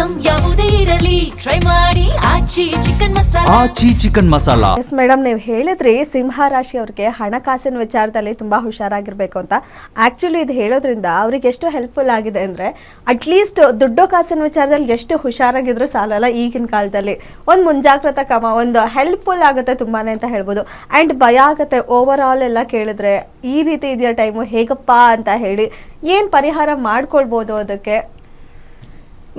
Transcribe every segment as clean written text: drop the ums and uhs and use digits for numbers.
Item ಯಾವುದೇ ಇರಲಿ try ಮಾಡಿ ಆಚಿ ಚಿಕನ್ ಮಸಾಲಾ. ಎಸ್ ಮೇಡಮ್, ನೀವು ಹೇಳಿದ್ರಿ ಸಿಂಹ ರಾಶಿ ಅವ್ರಿಗೆ ಹಣಕಾಸಿನ ವಿಚಾರದಲ್ಲಿ ತುಂಬಾ ಹುಷಾರಾಗಿರ್ಬೇಕು ಅಂತ. ಆಕ್ಚುಲಿ ಇದು ಹೇಳೋದ್ರಿಂದ ಅವ್ರಿಗೆ ಎಷ್ಟು ಹೆಲ್ಪ್ಫುಲ್ ಆಗಿದೆ ಅಂದ್ರೆ, ಅಟ್ಲೀಸ್ಟ್ ದುಡ್ಡು ಕಾಸಿನ ವಿಚಾರದಲ್ಲಿ ಎಷ್ಟು ಹುಷಾರಾಗಿದ್ರು ಸಾಲಲ್ಲ. ಈಗಿನ ಕಾಲದಲ್ಲಿ ಒಂದು ಮುಂಜಾಗ್ರತಾ ಕ್ರಮ, ಒಂದು ಹೆಲ್ಪ್ಫುಲ್ ಆಗುತ್ತೆ ತುಂಬಾನೇ ಅಂತ ಹೇಳ್ಬೋದು. ಅಂಡ್ ಭಯ ಆಗುತ್ತೆ ಓವರ್ ಆಲ್ ಎಲ್ಲ ಕೇಳಿದ್ರೆ, ಈ ರೀತಿ ಇದೆಯಾ ಟೈಮು ಹೇಗಪ್ಪ ಅಂತ ಹೇಳಿ ಏನ್ ಪರಿಹಾರ ಮಾಡ್ಕೊಳ್ಬೋದು ಅದಕ್ಕೆ?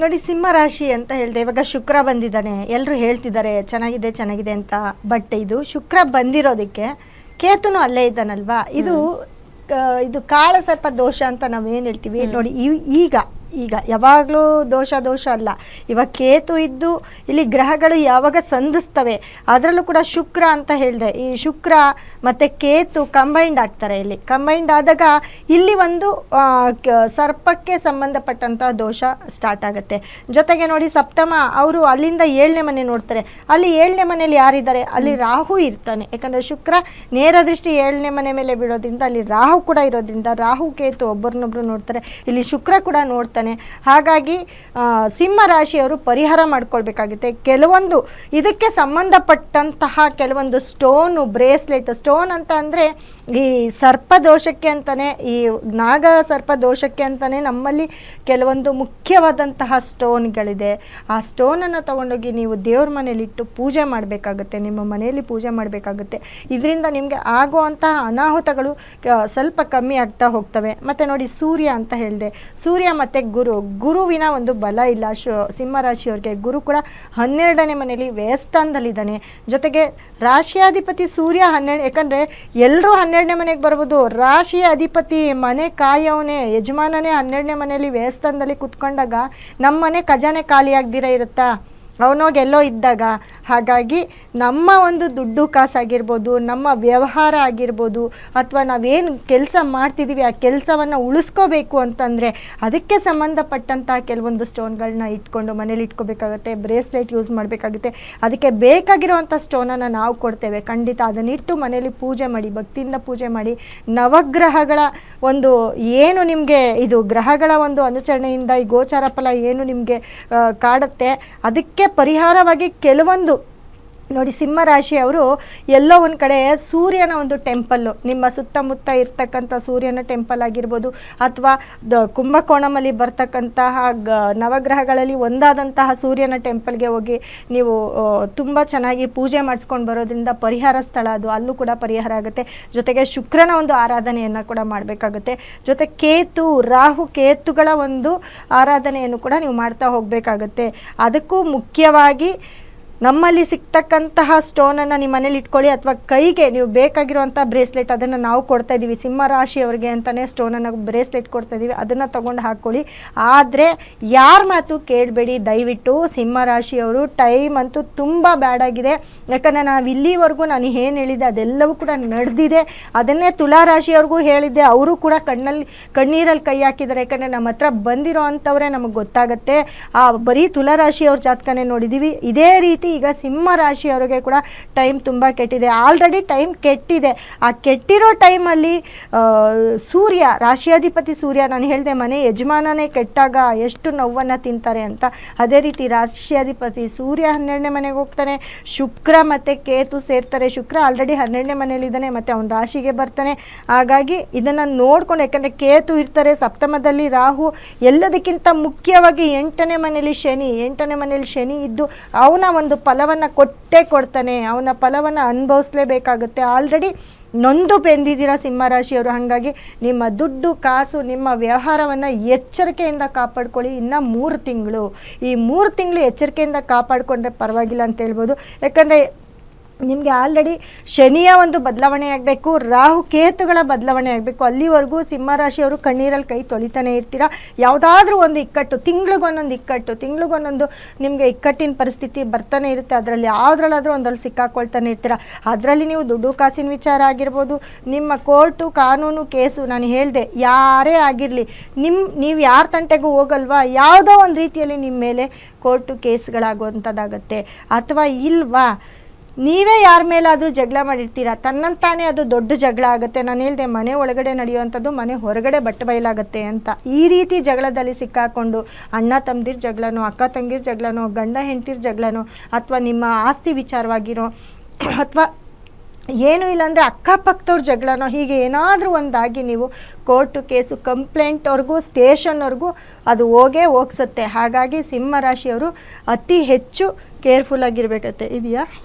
ನೋಡಿ, ಸಿಂಹ ರಾಶಿ ಅಂತ ಹೇಳಿದೆ, ಇವಾಗ ಶುಕ್ರ ಬಂದಿದ್ದಾನೆ, ಎಲ್ಲರೂ ಹೇಳ್ತಿದ್ದಾರೆ ಚೆನ್ನಾಗಿದೆ ಅಂತ. ಬಟ್ ಇದು ಶುಕ್ರ ಬಂದಿರೋದಕ್ಕೆ ಕೇತುನು ಅಲ್ಲೇ ಇದ್ದಾನಲ್ವಾ, ಇದು ಕಾಳ ಸರ್ಪ ದೋಷ ಅಂತ ನಾವೇನು ಹೇಳ್ತೀವಿ ನೋಡಿ. ಈಗ ಯಾವಾಗಲೂ ದೋಷ ಅಲ್ಲ. ಇವಾಗ ಕೇತು ಇದ್ದು ಇಲ್ಲಿ ಗ್ರಹಗಳು ಯಾವಾಗ ಸಂಧಿಸ್ತವೆ, ಅದರಲ್ಲೂ ಕೂಡ ಶುಕ್ರ ಅಂತ ಹೇಳಿದೆ, ಈ ಶುಕ್ರ ಮತ್ತು ಕೇತು ಕಂಬೈಂಡ್ ಆಗ್ತಾರೆ. ಇಲ್ಲಿ ಕಂಬೈಂಡ್ ಆದಾಗ ಇಲ್ಲಿ ಒಂದು ಸರ್ಪಕ್ಕೆ ಸಂಬಂಧಪಟ್ಟಂಥ ದೋಷ ಸ್ಟಾರ್ಟ್ ಆಗುತ್ತೆ. ಜೊತೆಗೆ ನೋಡಿ, ಸಪ್ತಮ ಅವರು ಅಲ್ಲಿಂದ 7ನೇ ಮನೆ ನೋಡ್ತಾರೆ. ಅಲ್ಲಿ 7ನೇ ಮನೆಯಲ್ಲಿ ಯಾರಿದ್ದಾರೆ, ಅಲ್ಲಿ ರಾಹು ಇರ್ತಾನೆ. ಯಾಕಂದರೆ ಶುಕ್ರ ನೇರ ದೃಷ್ಟಿ 7ನೇ ಮನೆ ಮೇಲೆ ಬೀಳೋದ್ರಿಂದ ಅಲ್ಲಿ ರಾಹು ಕೂಡ ಇರೋದ್ರಿಂದ ರಾಹು ಕೇತು ಒಬ್ಬರನ್ನೊಬ್ರು ನೋಡ್ತಾರೆ. ಇಲ್ಲಿ ಶುಕ್ರ ಕೂಡ ನೋಡ್ತಾನೆ. ಹಾಗಾಗಿ ಸಿಂಹ ರಾಶಿಯವರು ಪರಿಹಾರ ಮಾಡ್ಕೊಳ್ಬೇಕಾಗುತ್ತೆ. ಕೆಲವೊಂದು ಇದಕ್ಕೆ ಸಂಬಂಧಪಟ್ಟಂತಹ ಕೆಲವೊಂದು ಸ್ಟೋನು, ಬ್ರೇಸ್ಲೆಟ್, ಸ್ಟೋನ್ ಅಂತ ಅಂದರೆ ಈ ಸರ್ಪದೋಷಕ್ಕೆ ಅಂತಾನೆ, ಈ ನಾಗ ಸರ್ಪದೋಷಕ್ಕೆ ಅಂತಾನೆ ನಮ್ಮಲ್ಲಿ ಕೆಲವೊಂದು ಮುಖ್ಯವಾದಂತಹ ಸ್ಟೋನ್ಗಳಿದೆ. ಆ ಸ್ಟೋನನ್ನು ತಗೊಂಡೋಗಿ ನೀವು ದೇವ್ರ ಮನೆಯಲ್ಲಿಟ್ಟು ಪೂಜೆ ಮಾಡಬೇಕಾಗುತ್ತೆ, ನಿಮ್ಮ ಮನೆಯಲ್ಲಿ ಪೂಜೆ ಮಾಡಬೇಕಾಗುತ್ತೆ. ಇದರಿಂದ ನಿಮಗೆ ಆಗುವಂತಹ ಅನಾಹುತಗಳು ಸ್ವಲ್ಪ ಕಮ್ಮಿ ಆಗ್ತಾ ಹೋಗ್ತವೆ. ಮತ್ತು ನೋಡಿ, ಸೂರ್ಯ ಅಂತ ಹೇಳಿದೆ, ಸೂರ್ಯ ಮತ್ತು ಗುರುವಿನ ಒಂದು ಬಲ ಇಲ್ಲ ಸಿಂಹರಾಶಿಯವ್ರಿಗೆ. ಗುರು ಕೂಡ 12ನೇ ಮನೆಯಲ್ಲಿ ವ್ಯಯಸ್ಥಾನದಲ್ಲಿದ್ದಾನೆ. ಜೊತೆಗೆ ರಾಶಿಯಾಧಿಪತಿ ಸೂರ್ಯ 12, ಯಾಕಂದರೆ ಎಲ್ಲರೂ 12ನೇ ಮನೆಗೆ ಬರ್ಬೋದು. ರಾಶಿಯ ಅಧಿಪತಿ ಮನೆ ಕಾಯವನೇ, ಯಜಮಾನನೇ 12ನೇ ಮನೆಯಲ್ಲಿ ವ್ಯಯಸ್ಥಾನದಲ್ಲಿ ಕುತ್ಕೊಂಡಾಗ ನಮ್ಮ ಮನೆ ಖಜಾನೆ ಖಾಲಿಯಾಗ್ದಿರ ಇರುತ್ತಾ, ಅವನೋಗಿ ಎಲ್ಲೋ ಇದ್ದಾಗ. ಹಾಗಾಗಿ ನಮ್ಮ ಒಂದು ದುಡ್ಡು ಕಾಸಾಗಿರ್ಬೋದು, ನಮ್ಮ ವ್ಯವಹಾರ ಆಗಿರ್ಬೋದು, ಅಥವಾ ನಾವೇನು ಕೆಲಸ ಮಾಡ್ತಿದ್ದೀವಿ ಆ ಕೆಲಸವನ್ನು ಉಳಿಸ್ಕೋಬೇಕು ಅಂತಂದರೆ ಅದಕ್ಕೆ ಸಂಬಂಧಪಟ್ಟಂಥ ಕೆಲವೊಂದು ಸ್ಟೋನ್ಗಳನ್ನ ಇಟ್ಕೊಂಡು ಮನೇಲಿ ಇಟ್ಕೋಬೇಕಾಗುತ್ತೆ. ಬ್ರೇಸ್ಲೆಟ್ ಯೂಸ್ ಮಾಡಬೇಕಾಗುತ್ತೆ. ಅದಕ್ಕೆ ಬೇಕಾಗಿರುವಂಥ ಸ್ಟೋನನ್ನು ನಾವು ಕೊಡ್ತೇವೆ. ಖಂಡಿತ ಅದನ್ನಿಟ್ಟು ಮನೇಲಿ ಪೂಜೆ ಮಾಡಿ, ಭಕ್ತಿಯಿಂದ ಪೂಜೆ ಮಾಡಿ. ನವಗ್ರಹಗಳ ಒಂದು ಏನು ನಿಮಗೆ ಇದು ಗ್ರಹಗಳ ಒಂದು ಅನುಚರಣೆಯಿಂದ ಈ ಗೋಚಾರ ಫಲ ಏನು ನಿಮಗೆ ಕಾಡುತ್ತೆ, ಅದಕ್ಕೆ ಪರಿಹಾರವಾಗಿ ಕೆಲವೊಂದು ನೋಡಿ, ಸಿಂಹರಾಶಿಯವರು ಎಲ್ಲೋ ಒಂದು ಕಡೆ ಸೂರ್ಯನ ಒಂದು ಟೆಂಪಲ್ಲು, ನಿಮ್ಮ ಸುತ್ತಮುತ್ತ ಇರ್ತಕ್ಕಂಥ ಸೂರ್ಯನ ಟೆಂಪಲ್ ಆಗಿರ್ಬೋದು, ಅಥವಾ ಕುಂಭಕೋಣಮಲ್ಲಿ ಬರ್ತಕ್ಕಂತಹ ನವಗ್ರಹಗಳಲ್ಲಿ ಒಂದಾದಂತಹ ಸೂರ್ಯನ ಟೆಂಪಲ್ಗೆ ಹೋಗಿ ನೀವು ತುಂಬ ಚೆನ್ನಾಗಿ ಪೂಜೆ ಮಾಡಿಸ್ಕೊಂಡು ಬರೋದ್ರಿಂದ ಪರಿಹಾರ ಸ್ಥಳ ಅದು, ಅಲ್ಲೂ ಕೂಡ ಪರಿಹಾರ ಆಗುತ್ತೆ. ಜೊತೆಗೆ ಶುಕ್ರನ ಒಂದು ಆರಾಧನೆಯನ್ನು ಕೂಡ ಮಾಡಬೇಕಾಗುತ್ತೆ. ಜೊತೆ ಕೇತು, ರಾಹು ಕೇತುಗಳ ಒಂದು ಆರಾಧನೆಯನ್ನು ಕೂಡ ನೀವು ಮಾಡ್ತಾ ಹೋಗಬೇಕಾಗುತ್ತೆ. ಅದಕ್ಕೂ ಮುಖ್ಯವಾಗಿ ನಮ್ಮಲ್ಲಿ ಸಿಗ್ತಕ್ಕಂತಹ ಸ್ಟೋನನ್ನು ನಿಮ್ಮ ಮನೇಲಿ ಇಟ್ಕೊಳ್ಳಿ, ಅಥವಾ ಕೈಗೆ ನೀವು ಬೇಕಾಗಿರುವಂಥ ಬ್ರೇಸ್ಲೆಟ್ ಅದನ್ನು ನಾವು ಕೊಡ್ತಾ ಇದ್ದೀವಿ. ಸಿಂಹ ರಾಶಿಯವರಿಗೆ ಅಂತಲೇ ಸ್ಟೋನನ್ನು ಬ್ರೇಸ್ಲೆಟ್ ಕೊಡ್ತಾ ಇದ್ದೀವಿ, ಅದನ್ನು ತೊಗೊಂಡು ಹಾಕ್ಕೊಳ್ಳಿ. ಆದರೆ ಯಾರ ಮಾತು ಕೇಳಬೇಡಿ ದಯವಿಟ್ಟು. ಸಿಂಹ ರಾಶಿಯವರು ಟೈಮ್ ಅಂತೂ ತುಂಬ ಬ್ಯಾಡ್ ಆಗಿದೆ. ಯಾಕಂದರೆ ನಾವು ಇಲ್ಲಿವರೆಗೂ ನಾನು ಏನು ಹೇಳಿದ್ದೆ ಅದೆಲ್ಲವೂ ಕೂಡ ನಡೆದಿದೆ. ಅದನ್ನೇ ತುಲಾ ರಾಶಿಯವ್ರಿಗೂ ಹೇಳಿದ್ದೆ, ಅವರು ಕೂಡ ಕಣ್ಣೀರಲ್ಲಿ ಕೈ ಹಾಕಿದ್ದಾರೆ. ಯಾಕಂದರೆ ನಮ್ಮ ಹತ್ರ ಬಂದಿರೋ ಅಂಥವರೇ ನಮಗೆ ಗೊತ್ತಾಗುತ್ತೆ. ಬರೀ ತುಲಾ ರಾಶಿಯವ್ರ ಜಾತಕನೇ ನೋಡಿದ್ದೀವಿ. ಇದೇ ರೀತಿ ಈಗ ಸಿಂಹ ರಾಶಿಯವರಿಗೆ ಕೂಡ ಟೈಮ್ ತುಂಬ ಕೆಟ್ಟಿದೆ. Already time ಕೆಟ್ಟಿದೆ. ಆ ಕೆಟ್ಟಿರೋ ಟೈಮಲ್ಲಿ ಸೂರ್ಯ, ರಾಶಿಯಾಧಿಪತಿ ಸೂರ್ಯ, ನಾನು ಹೇಳಿದೆ ಮನೆ ಯಜಮಾನನೇ ಕೆಟ್ಟಾಗ ಎಷ್ಟು ನೋವನ್ನು ತಿಂತಾರೆ ಅಂತ. ಅದೇ ರೀತಿ ರಾಶಿಯಾಧಿಪತಿ ಸೂರ್ಯ 12ನೇ ಮನೆಗೆ ಹೋಗ್ತಾನೆ, ಶುಕ್ರ ಮತ್ತು ಕೇತು ಸೇರ್ತಾರೆ. ಶುಕ್ರ ಆಲ್ರೆಡಿ 12ನೇ ಮನೆಯಲ್ಲಿದ್ದಾನೆ ಮತ್ತು ಅವನ ರಾಶಿಗೆ ಬರ್ತಾನೆ. ಹಾಗಾಗಿ ಇದನ್ನು ನೋಡ್ಕೊಂಡು, ಯಾಕಂದರೆ ಕೇತು ಇರ್ತಾರೆ ಸಪ್ತಮದಲ್ಲಿ, ರಾಹು, ಎಲ್ಲದಕ್ಕಿಂತ ಮುಖ್ಯವಾಗಿ 8ನೇ ಮನೆಯಲ್ಲಿ ಶನಿ ಇದ್ದು ಅವನ ಒಂದು ಫಲವನ್ನು ಕೊಡ್ತಾನೆ. ಅವನ ಫಲವನ್ನು ಅನುಭವಿಸ್ಲೇಬೇಕಾಗುತ್ತೆ. ಆಲ್ರೆಡಿ ನೊಂದು ಬೆಂದಿದ್ದೀರಾ ಸಿಂಹರಾಶಿಯವರು. ಹಾಗಾಗಿ ನಿಮ್ಮ ದುಡ್ಡು ಕಾಸು, ನಿಮ್ಮ ವ್ಯವಹಾರವನ್ನು ಎಚ್ಚರಿಕೆಯಿಂದ ಕಾಪಾಡ್ಕೊಳ್ಳಿ. ಇನ್ನು 3 ತಿಂಗಳು, ಈ 3 ತಿಂಗಳು ಎಚ್ಚರಿಕೆಯಿಂದ ಕಾಪಾಡಿಕೊಂಡ್ರೆ ಪರವಾಗಿಲ್ಲ ಅಂತ ಹೇಳ್ಬೋದು. ಯಾಕಂದರೆ ನಿಮಗೆ ಆಲ್ರೆಡಿ ಶನಿಯ ಒಂದು ಬದಲಾವಣೆ ಆಗಬೇಕು, ರಾಹು ಕೇತುಗಳ ಬದಲಾವಣೆ ಆಗಬೇಕು. ಅಲ್ಲಿವರೆಗೂ ಸಿಂಹರಾಶಿಯವರು ಕಣ್ಣೀರಲ್ಲಿ ಕೈ ತೊಳಿತಾನೆ ಇರ್ತೀರ. ಯಾವುದಾದ್ರೂ ಒಂದು ಇಕ್ಕಟ್ಟು, ತಿಂಗಳಿಗೊಂದೊಂದು ನಿಮಗೆ ಇಕ್ಕಟ್ಟಿನ ಪರಿಸ್ಥಿತಿ ಬರ್ತಾನೆ ಇರುತ್ತೆ. ಅದರಲ್ಲಿ ಯಾವುದ್ರಲ್ಲಾದರೂ ಒಂದಲ್ಲಿ ಸಿಕ್ಕಾಕೊಳ್ತಾನೆ ಇರ್ತೀರ. ಅದರಲ್ಲಿ ನೀವು ದುಡ್ಡು ಕಾಸಿನ ವಿಚಾರ ಆಗಿರ್ಬೋದು, ನಿಮ್ಮ ಕೋರ್ಟು ಕಾನೂನು ಕೇಸು, ನಾನು ಹೇಳಿದೆ ಯಾರೇ ಆಗಿರಲಿ, ನೀವು ಯಾರ ತಂಟೆಗೂ ಹೋಗಲ್ವಾ, ಯಾವುದೋ ಒಂದು ರೀತಿಯಲ್ಲಿ ನಿಮ್ಮ ಮೇಲೆ ಕೋರ್ಟು ಕೇಸ್ಗಳಾಗುವಂಥದ್ದಾಗತ್ತೆ. ಅಥವಾ ಇಲ್ವಾ, ನೀವೇ ಯಾರ ಮೇಲಾದರೂ ಜಗಳ ಮಾಡಿರ್ತೀರ, ತನ್ನಂತಾನೇ ಅದು ದೊಡ್ಡ ಜಗಳ ಆಗುತ್ತೆ. ನಾನು ಹೇಳಿದೆ, ಮನೆ ಒಳಗಡೆ ನಡೆಯುವಂಥದ್ದು ಮನೆ ಹೊರಗಡೆ ಬಯಲಾಗುತ್ತೆ ಅಂತ. ಈ ರೀತಿ ಜಗಳದಲ್ಲಿ ಸಿಕ್ಕಾಕೊಂಡು ಅಣ್ಣ ತಮ್ಮದಿರ ಜಗಳನೋ, ಅಕ್ಕ ತಂಗಿರ ಜಗಳನೋ, ಗಂಡ ಹೆಂಡತಿರ ಜಗಳನೋ, ಅಥವಾ ನಿಮ್ಮ ಆಸ್ತಿ ವಿಚಾರವಾಗಿರೋ, ಅಥವಾ ಏನೂ ಇಲ್ಲಾಂದರೆ ಅಕ್ಕಪಕ್ಕದವ್ರ ಜಗಳನೋ, ಹೀಗೆ ಏನಾದರೂ ಒಂದಾಗಿ ನೀವು ಕೋರ್ಟು ಕೇಸು ಕಂಪ್ಲೇಂಟ್ವರೆಗೂ ಸ್ಟೇಷನ್ವರೆಗೂ ಅದು ಹೋಗ್ಸತ್ತೆ. ಹಾಗಾಗಿ ಸಿಂಹ ರಾಶಿಯವರು ಅತಿ ಹೆಚ್ಚು ಕೇರ್ಫುಲ್ಲಾಗಿರ್ಬೇಕತ್ತೆ. ಇದೆಯಾ?